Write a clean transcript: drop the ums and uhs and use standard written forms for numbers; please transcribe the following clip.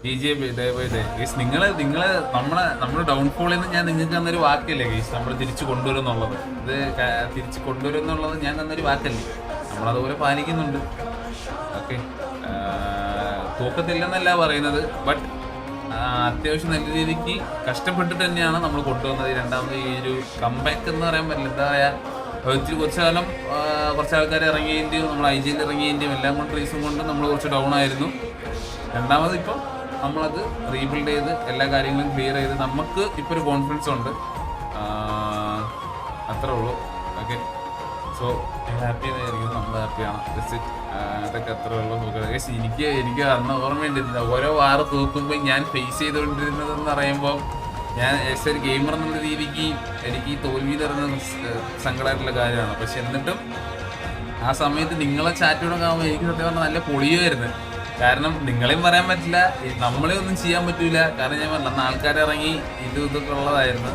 BGM ഇതേപോലെ guys നിങ്ങള് നമ്മുടെ ഡൗൺഫോളിൽ നിന്ന് ഞാൻ നിങ്ങൾക്ക് തന്നൊരു വാക്കല്ലേ ഗൈസ്, നമ്മൾ തിരിച്ചു കൊണ്ടുവരും എന്നുള്ളത്. ഇത് തിരിച്ചു കൊണ്ടുവരും എന്നുള്ളത് ഞാൻ തന്നൊരു വാക്കല്ലേ, നമ്മളതുപോലെ പാലിക്കുന്നുണ്ട്. ഓക്കെ, തൂക്കത്തില്ലെന്നല്ല പറയുന്നത്, ബട്ട് അത്യാവശ്യം നല്ല രീതിക്ക് കഷ്ടപ്പെട്ടിട്ട് തന്നെയാണ് നമ്മൾ കൊണ്ടുവന്നത്. രണ്ടാമത് ഈ ഒരു കംബാക്ക് എന്ന് പറയാൻ പറ്റില്ല, എന്താ പറയുക, കുറച്ച് ആൾക്കാർ ഇറങ്ങിയതിൻ്റെയും നമ്മൾ IGL ഇറങ്ങിയതിൻ്റെയും എല്ലാം കൊണ്ട് റീസൺ കൊണ്ട് നമ്മൾ കുറച്ച് ഡൗൺ ആയിരുന്നു. രണ്ടാമത് ഇപ്പം നമ്മളത് റീബിൽഡ് ചെയ്ത് എല്ലാ കാര്യങ്ങളും ക്ലിയർ ചെയ്ത് നമുക്ക് ഇപ്പോൾ ഒരു കോൺഫിഡൻസ് ഉണ്ട്. അത്രേ ഉള്ളൂ. ഓക്കെ, സോ ഹാപ്പി ആയിരിക്കും, നമ്മൾ ഹാപ്പിയാണ്. അതൊക്കെ അത്രേ ഉള്ളൂ. എനിക്ക് അന്ന് ഓർമ്മയുണ്ട്, ഓരോ വാറ് തൂക്കുമ്പോൾ ഞാൻ ഫേസ് ചെയ്തുകൊണ്ടിരുന്നതെന്ന് പറയുമ്പോൾ, ഞാൻ ആസ് ഒരു ഗെയിമർ എന്നുള്ള രീതിക്ക് എനിക്ക് ഈ തോൽവി തരുന്ന സങ്കടമായിട്ടുള്ള കാര്യമാണ്. പക്ഷെ എന്നിട്ടും ആ സമയത്ത് നിങ്ങളെ ചാറ്റോടെ കാണുമ്പോൾ എനിക്ക് സത്യം പറഞ്ഞാൽ നല്ല പൊളിയുമായിരുന്നു. കാരണം നിങ്ങളെയും പറയാൻ പറ്റില്ല, നമ്മളെ ഒന്നും ചെയ്യാൻ പറ്റൂല. കാരണം ഞാൻ പറഞ്ഞ ആൾക്കാരിറങ്ങി ഇതൊക്കെ ഉള്ളതായിരുന്നു.